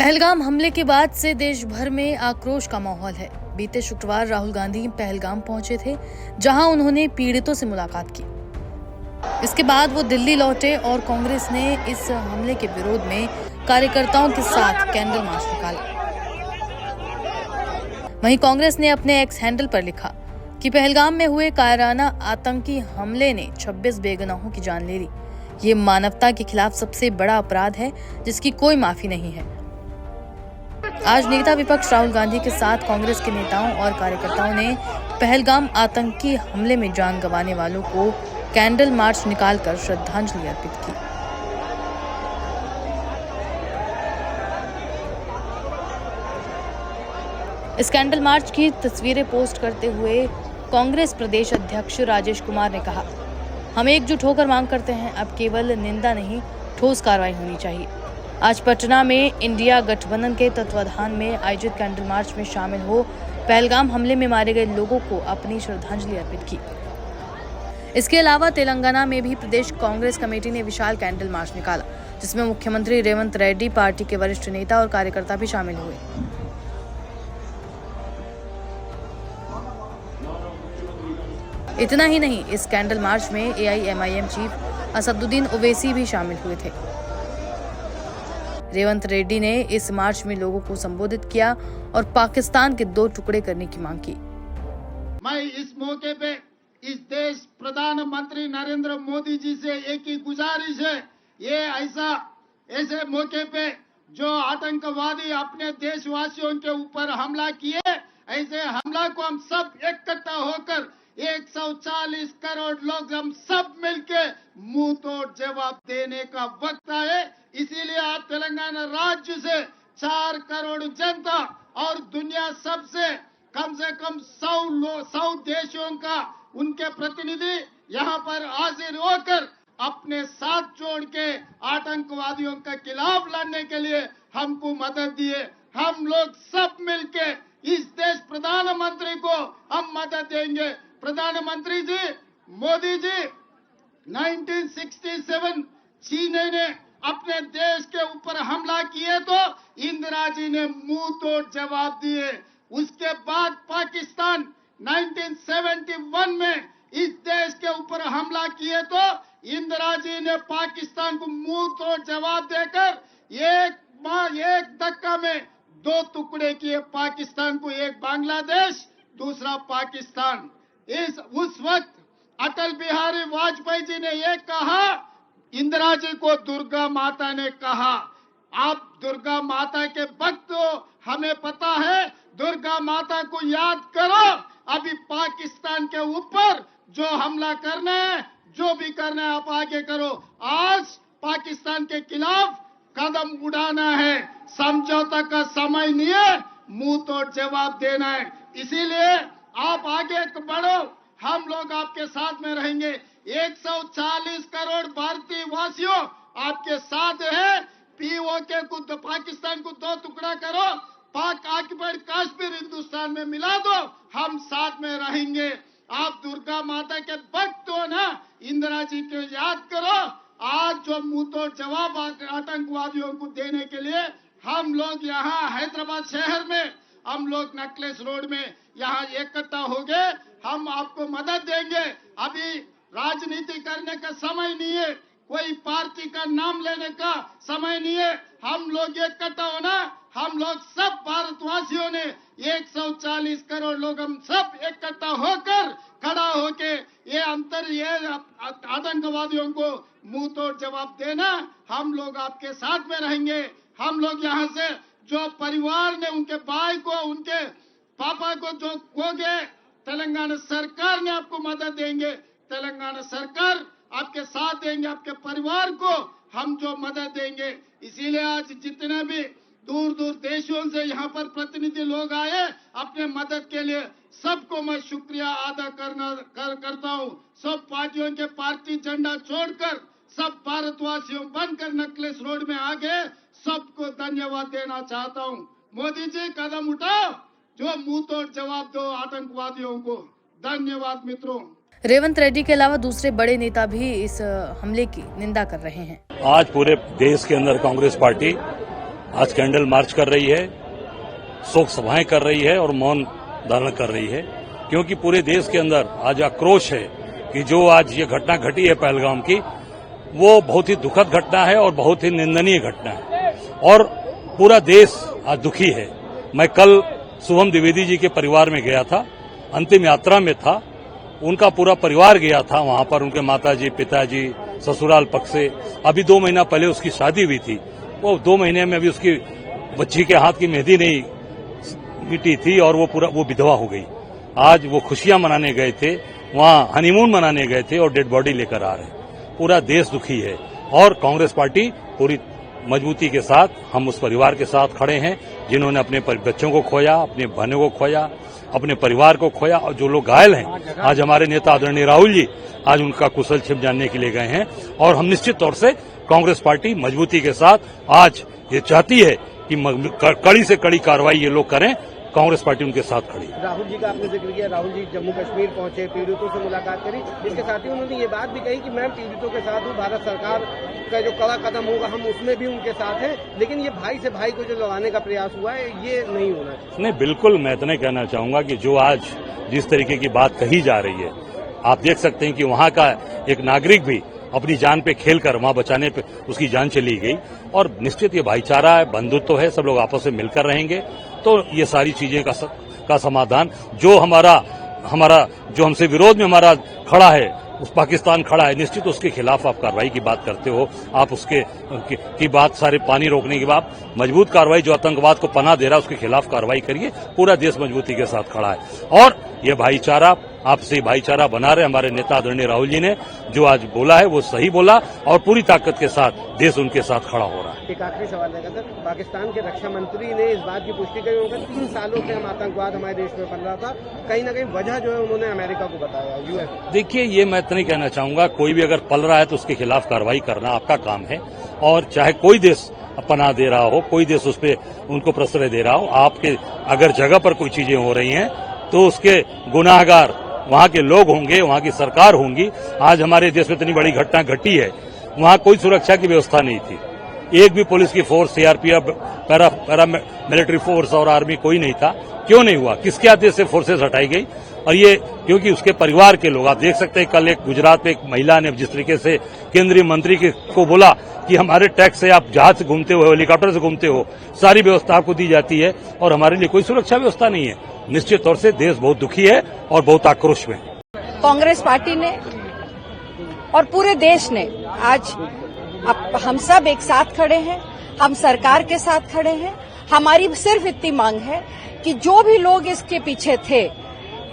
पहलगाम हमले के बाद से देश भर में आक्रोश का माहौल है। बीते शुक्रवार राहुल गांधी पहलगाम पहुंचे थे, जहां उन्होंने पीड़ितों से मुलाकात की। इसके बाद वो दिल्ली लौटे और कांग्रेस ने इस हमले के विरोध में कार्यकर्ताओं के साथ कैंडल मार्च निकाला। वहीं कांग्रेस ने अपने एक्स हैंडल पर लिखा कि पहलगाम में हुए कायराना आतंकी हमले ने 26 बेगुनाहों की जान ले ली। ये मानवता के खिलाफ सबसे बड़ा अपराध है, जिसकी कोई माफी नहीं है। आज नेता विपक्ष राहुल गांधी के साथ कांग्रेस के नेताओं और कार्यकर्ताओं ने पहलगाम आतंकी हमले में जान गंवाने वालों को कैंडल मार्च निकालकर श्रद्धांजलि अर्पित की। इस कैंडल मार्च की तस्वीरें पोस्ट करते हुए कांग्रेस प्रदेश अध्यक्ष राजेश कुमार ने कहा, हम एकजुट होकर मांग करते हैं, अब केवल निंदा नहीं, ठोस कार्रवाई होनी चाहिए। आज पटना में इंडिया गठबंधन के तत्वाधान में आयोजित कैंडल मार्च में शामिल हो पहलगाम हमले में मारे गए लोगों को अपनी श्रद्धांजलि अर्पित की। इसके अलावा तेलंगाना में भी प्रदेश कांग्रेस कमेटी ने विशाल कैंडल मार्च निकाला, जिसमें मुख्यमंत्री रेवंत रेड्डी, पार्टी के वरिष्ठ नेता और कार्यकर्ता भी शामिल हुए। इतना ही नहीं, इस कैंडल मार्च में AIMIM चीफ असदुद्दीन ओवैसी भी शामिल हुए थे। रेवंत रेड्डी ने इस मार्च में लोगों को संबोधित किया और पाकिस्तान के 2 टुकड़े करने की मांग की। मैं इस मौके पे इस देश प्रधानमंत्री नरेंद्र मोदी जी से एक ही गुजारिश है, ये ऐसे मौके पे जो आतंकवादी अपने देशवासियों के ऊपर हमला किए, ऐसे हमला को हम सब इकट्ठा होकर 140 करोड़ लोग हम सब मिलके मुंह तोड़ जवाब देने का वक्त आए। इसीलिए आज तेलंगाना राज्य से 4 करोड़ जनता और दुनिया से कम 100 देशों का उनके प्रतिनिधि यहाँ पर हाजिर होकर अपने साथ जोड़ के आतंकवादियों के खिलाफ लड़ने के लिए हमको मदद दिए। हम लोग सब मिलके इस देश प्रधानमंत्री को हम मदद देंगे। प्रधानमंत्री जी मोदी जी 1967 चीन ने अपने देश के ऊपर हमला किए तो इंदिरा जी ने मुंह तोड़ जवाब दिए। उसके बाद पाकिस्तान 1971 में इस देश के ऊपर हमला किए तो इंदिरा जी ने पाकिस्तान को मुंह तोड़ जवाब देकर एक धक्का में 2 टुकड़े किए, पाकिस्तान को, एक बांग्लादेश, दूसरा पाकिस्तान। उस वक्त अटल बिहारी वाजपेयी जी ने ये कहा, इंदिरा जी को दुर्गा माता ने कहा, आप दुर्गा माता के भक्त हो, हमें पता है, दुर्गा माता को याद करो। अभी पाकिस्तान के ऊपर जो हमला करना है, जो भी करना है, आप आगे करो। आज पाकिस्तान के खिलाफ कदम उठाना है, समझौता का समय नहीं है, मुंह तोड़ जवाब देना है। इसीलिए आप आगे बढ़ो, हम लोग आपके साथ में रहेंगे। 140 करोड़ भारतीय वासियों आपके साथ है। POK को, पाकिस्तान को 2 टुकड़ा करो, पाक ऑक्युपाइड कश्मीर हिंदुस्तान में मिला दो, हम साथ में रहेंगे। आप दुर्गा माता के भक्त हो ना, इंदिरा जी को याद करो। आज जो मुंह तोड़ जवाब आतंकवादियों को देने के लिए हम लोग यहाँ हैदराबाद शहर में, हम लोग नेकलेस रोड में यहाँ इकट्ठा हो गए, हम आपको मदद देंगे। अभी राजनीति करने का समय नहीं है, कोई पार्टी का नाम लेने का समय नहीं है। हम लोग इकट्ठा होना, हम लोग सब भारतवासियों ने 140 करोड़ लोग हम सब इकट्ठा होकर खड़ा होके ये आतंकवादियों को मुंह तोड़ जवाब देना। हम लोग आपके साथ में रहेंगे। हम लोग यहाँ से जो परिवार ने उनके भाई को, उनके पापा को जो खो गए, तेलंगाना सरकार ने आपको मदद देंगे। तेलंगाना सरकार आपके साथ देंगे, आपके परिवार को हम जो मदद देंगे। इसीलिए आज जितने भी दूर दूर देशों से यहाँ पर प्रतिनिधि लोग आए अपने मदद के लिए, सबको मैं शुक्रिया अदा करता हूँ। सब पार्टियों के पार्टी झंडा छोड़कर सब भारतवासियों बनकर नेकलेस रोड में आ गए, सबको धन्यवाद देना चाहता हूँ। मोदी जी कदम उठाओ, जो मुंह तोड़ जवाब दो आतंकवादियों को। धन्यवाद मित्रों। रेवंत रेड्डी के अलावा दूसरे बड़े नेता भी इस हमले की निंदा कर रहे हैं। आज पूरे देश के अंदर कांग्रेस पार्टी आज कैंडल मार्च कर रही है, शोक सभाएं कर रही है और मौन धारण कर रही है, क्योंकि पूरे देश के अंदर आज आक्रोश है कि जो आज ये घटना घटी है पहलगाम की, वो बहुत ही दुखद घटना है और बहुत ही निंदनीय घटना है और पूरा देश आज दुखी है। मैं कल शुभम द्विवेदी जी के परिवार में गया था, अंतिम यात्रा में था, उनका पूरा परिवार गया था वहां पर, उनके माताजी, पिताजी, ससुराल पक्ष से। अभी 2 महीना पहले उसकी शादी हुई थी, वो 2 महीने में अभी उसकी बच्ची के हाथ की मेहंदी नहीं मिटी थी और वो विधवा हो गई। आज वो खुशियां मनाने गए थे, वहां हनीमून मनाने गए थे और डेड बॉडी लेकर आ रहे हैं। पूरा देश दुखी है और कांग्रेस पार्टी पूरी मजबूती के साथ, हम उस परिवार के साथ खड़े हैं जिन्होंने अपने बच्चों को खोया, अपने बहनों को खोया, अपने परिवार को खोया, और जो लोग घायल हैं, आज हमारे नेता आदरणीय राहुल जी आज उनका कुशल क्षेम जानने के लिए गए हैं और हम निश्चित तौर से कांग्रेस पार्टी मजबूती के साथ आज ये चाहती है कि कड़ी से कड़ी कार्रवाई ये लोग करें। कांग्रेस पार्टी उनके साथ खड़ी। राहुल जी का आपने जिक्र किया, राहुल जी जम्मू कश्मीर पहुंचे, पीड़ितों से मुलाकात करी, इसके साथ ही उन्होंने ये बात भी कही कि मैं पीड़ितों के साथ हूँ, भारत सरकार का जो कड़ा कदम होगा हम उसमें भी उनके साथ हैं, लेकिन ये भाई से भाई को जो लड़ाने का प्रयास हुआ है ये नहीं होना चाहिए। नहीं, बिल्कुल मैं इतना कहना चाहूंगा कि जो आज जिस तरीके की बात कही जा रही है, आप देख सकते हैं कि वहां का एक नागरिक भी अपनी जान पे खेलकर वहां बचाने पे उसकी जान चली गई और निश्चित ये भाईचारा है, बंधुत्व है, सब लोग आपस में मिलकर रहेंगे तो ये सारी चीजें का समाधान जो हमारा जो हमसे विरोध में हमारा खड़ा है, उस पाकिस्तान खड़ा है, निश्चित उसके खिलाफ आप कार्रवाई की बात करते हो, आप उसके की बात सारे पानी रोकने की बात, मजबूत कार्रवाई, जो आतंकवाद को पनाह दे रहा है उसके खिलाफ कार्रवाई करिए। पूरा देश मजबूती के साथ खड़ा है और ये भाईचारा, आपसी भाईचारा बना रहे हमारे नेता आदरणीय राहुल जी ने जो आज बोला है वो सही बोला और पूरी ताकत के साथ देश उनके साथ खड़ा हो रहा है। एक आखिरी सवाल रहेगा सर, पाकिस्तान के रक्षा मंत्री ने इस बात की पुष्टि की होगा 3 सालों से हम आतंकवाद हमारे देश में पल रहा था, कहीं ना कहीं वजह जो है उन्होंने अमेरिका को बताया, यूएस। देखिए, ये मैं इतना ही कहना चाहूंगा, कोई भी अगर पल रहा है तो उसके खिलाफ कार्रवाई करना आपका काम है और चाहे कोई देश पनाह दे रहा हो, कोई देश उस पर उनको प्रश्रय दे रहा हो, आपके अगर जगह पर कोई चीजें हो रही हैं तो उसके गुनाहगार वहां के लोग होंगे, वहां की सरकार होंगी। आज हमारे देश में इतनी बड़ी घटना घटी है, वहां कोई सुरक्षा की व्यवस्था नहीं थी, एक भी पुलिस की force, CRPF, para military force और आर्मी कोई नहीं था। क्यों नहीं हुआ? किसके आदेश से फोर्सेस हटाई गई? और ये क्योंकि उसके परिवार के लोग, आप देख सकते हैं कल एक गुजरात में एक महिला ने जिस तरीके से केंद्रीय मंत्री को बोला कि हमारे टैक्स से आप जहाज से घूमते हो, हेलीकॉप्टर से घूमते हो, सारी व्यवस्था आपको दी जाती है और हमारे लिए कोई सुरक्षा व्यवस्था नहीं है। निश्चित तौर से देश बहुत दुखी है और बहुत आक्रोश में। कांग्रेस पार्टी ने और पूरे देश ने आज हम सब एक साथ खड़े हैं, हम सरकार के साथ खड़े हैं। हमारी सिर्फ इतनी मांग है कि जो भी लोग इसके पीछे थे,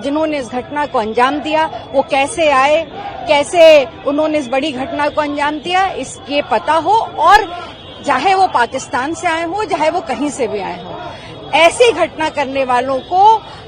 जिन्होंने इस घटना को अंजाम दिया, वो कैसे आए, कैसे उन्होंने इस बड़ी घटना को अंजाम दिया, ये पता हो और चाहे वो पाकिस्तान से आए हो, चाहे वो कहीं से भी आए हो, ऐसी घटना करने वालों को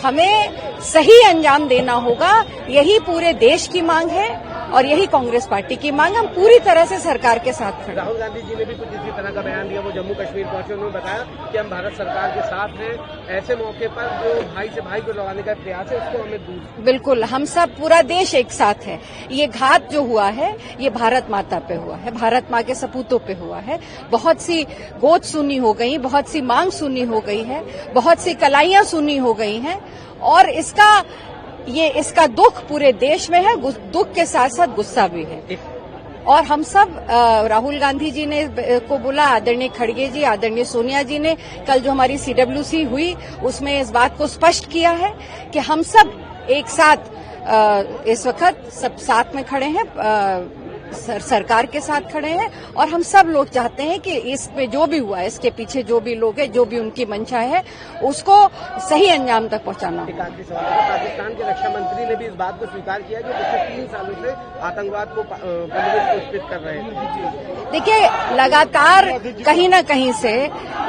हमें सही अंजाम देना होगा। यही पूरे देश की मांग है और यही कांग्रेस पार्टी की मांग। हम पूरी तरह से सरकार के साथ खड़े। राहुल गांधी जी ने भी कुछ इसी तरह का बयान दिया, वो जम्मू कश्मीर पहुंचे, उन्होंने बताया कि हम भारत सरकार के साथ हैं, ऐसे मौके पर जो भाई से भाई को लड़ाने का प्रयास है उसको हमें दूर। बिल्कुल, हम सब पूरा देश एक साथ है। ये घात जो हुआ है ये भारत माता पे हुआ है, भारत माँ के सपूतों पे हुआ है। बहुत सी गोद सुनी हो गई, बहुत सी मांग सुनी हो गई है, बहुत सी कलाइयां सुनी हो गई हैं और इसका दुख पूरे देश में है। दुख के साथ साथ गुस्सा भी है और हम सब राहुल गांधी जी ने को बोला, आदरणीय खड़गे जी, आदरणीय सोनिया जी ने कल जो हमारी CWC हुई उसमें इस बात को स्पष्ट किया है कि हम सब एक साथ इस वक्त सब साथ में खड़े हैं, सरकार के साथ खड़े हैं और हम सब लोग चाहते हैं कि इसमें जो भी हुआ है, इसके पीछे जो भी लोग हैं, जो भी उनकी मंशा है, उसको सही अंजाम तक पहुंचाना। एक आखिरी सवाल है, पाकिस्तान के रक्षा मंत्री ने भी इस बात को स्वीकार किया कि पिछले 3 सालों से आतंकवाद को पुरस्कृत कर रहे हैं। देखिए, लगातार कहीं न कहीं से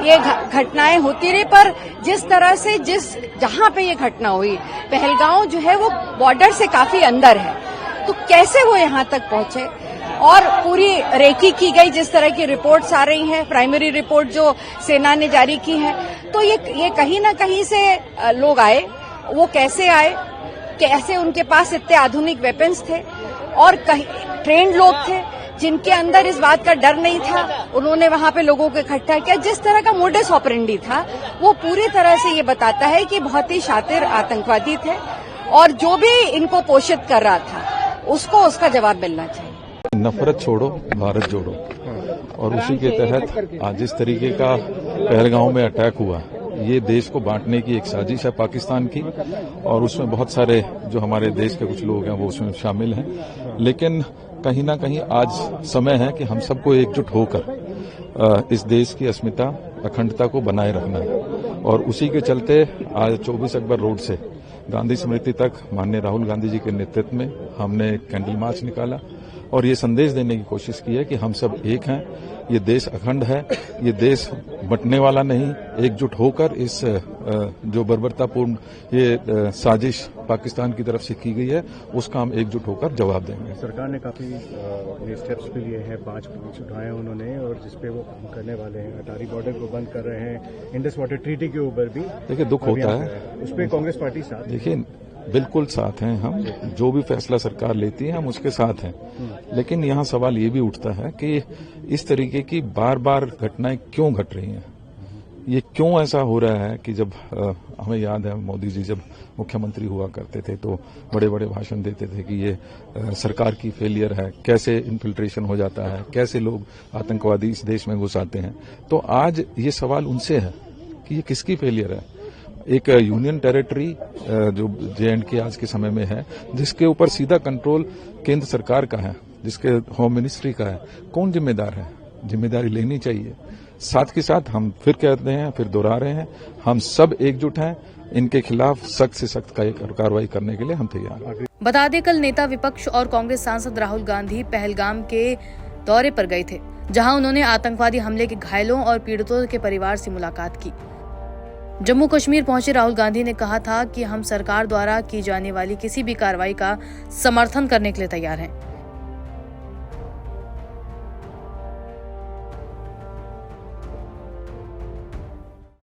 ये घटनाएं होती रही, पर जिस तरह से जहां पे ये घटना हुई, पहलगांव जो है वो बॉर्डर से काफी अंदर है, तो कैसे वो यहां तक पहुंचे और पूरी रेकी की गई, जिस तरह की रिपोर्ट्स आ रही हैं, प्राइमरी रिपोर्ट जो सेना ने जारी की है, तो ये कहीं ना कहीं से लोग आए। वो कैसे आए, कैसे उनके पास इतने आधुनिक वेपन्स थे और ट्रेंड लोग थे, जिनके अंदर इस बात का डर नहीं था, उन्होंने वहां पे लोगों को इकट्ठा किया। जिस तरह का मोडस ऑपरेंडी था वो पूरी तरह से ये बताता है कि बहुत ही शातिर आतंकवादी थे और जो भी इनको पोषित कर रहा था उसको उसका जवाब मिलना चाहिए। नफरत छोड़ो, भारत जोड़ो, और उसी के तहत आज जिस तरीके का पहलगांव में अटैक हुआ, ये देश को बांटने की एक साजिश है पाकिस्तान की, और उसमें बहुत सारे जो हमारे देश के कुछ लोग हैं वो उसमें शामिल हैं। लेकिन कहीं ना कहीं आज समय है कि हम सबको एकजुट होकर इस देश की अस्मिता, अखंडता को बनाए रखना है, और उसी के चलते आज 24 अक्टूबर रोड से गांधी स्मृति तक माननीय राहुल गांधी जी के नेतृत्व में हमने कैंडल मार्च निकाला और ये संदेश देने की कोशिश की है कि हम सब एक हैं, ये देश अखंड है, ये देश बंटने वाला नहीं। एकजुट होकर इस जो बर्बरतापूर्ण ये साजिश पाकिस्तान की तरफ से की गई है उसका हम एकजुट होकर जवाब देंगे। सरकार ने काफी स्टेप्स भी लिए हैं, 5 पॉइंट्स उठाए हैं उन्होंने, और जिसपे वो काम करने वाले हैं। अटारी बॉर्डर को बंद कर रहे हैं, इंडस वाटर ट्रीटी के ऊपर भी देखिए दुख होता है, उस पर कांग्रेस पार्टी साथ। देखिए बिल्कुल साथ हैं हम, जो भी फैसला सरकार लेती है हम उसके साथ हैं, लेकिन यहाँ सवाल ये भी उठता है कि इस तरीके की बार बार घटनाएं क्यों घट रही हैं, ये क्यों ऐसा हो रहा है कि जब हमें याद है मोदी जी जब मुख्यमंत्री हुआ करते थे तो बड़े बड़े भाषण देते थे कि ये सरकार की फेलियर है, कैसे इन्फिल्ट्रेशन हो जाता है, कैसे लोग आतंकवादी इस देश में घुस आते हैं। तो आज ये सवाल उनसे है कि ये किसकी फेलियर है। एक यूनियन टेरिटरी जो J&K आज के समय में है, जिसके ऊपर सीधा कंट्रोल केंद्र सरकार का है, जिसके होम मिनिस्ट्री का है, कौन जिम्मेदार है? जिम्मेदारी लेनी चाहिए। साथ के साथ हम फिर कहते हैं, फिर दोहरा रहे हैं, हम सब एकजुट हैं, इनके खिलाफ सख्त से सख्त कार्रवाई करने के लिए हम तैयार हैं। बता दें कल नेता विपक्ष और कांग्रेस सांसद राहुल गांधी पहलगाम के दौरे पर गए थे, जहां उन्होंने आतंकवादी हमले के घायलों और पीड़ितों के परिवार से मुलाकात की। जम्मू कश्मीर पहुंचे राहुल गांधी ने कहा था कि हम सरकार द्वारा की जाने वाली किसी भी कार्रवाई का समर्थन करने के लिए तैयार हैं।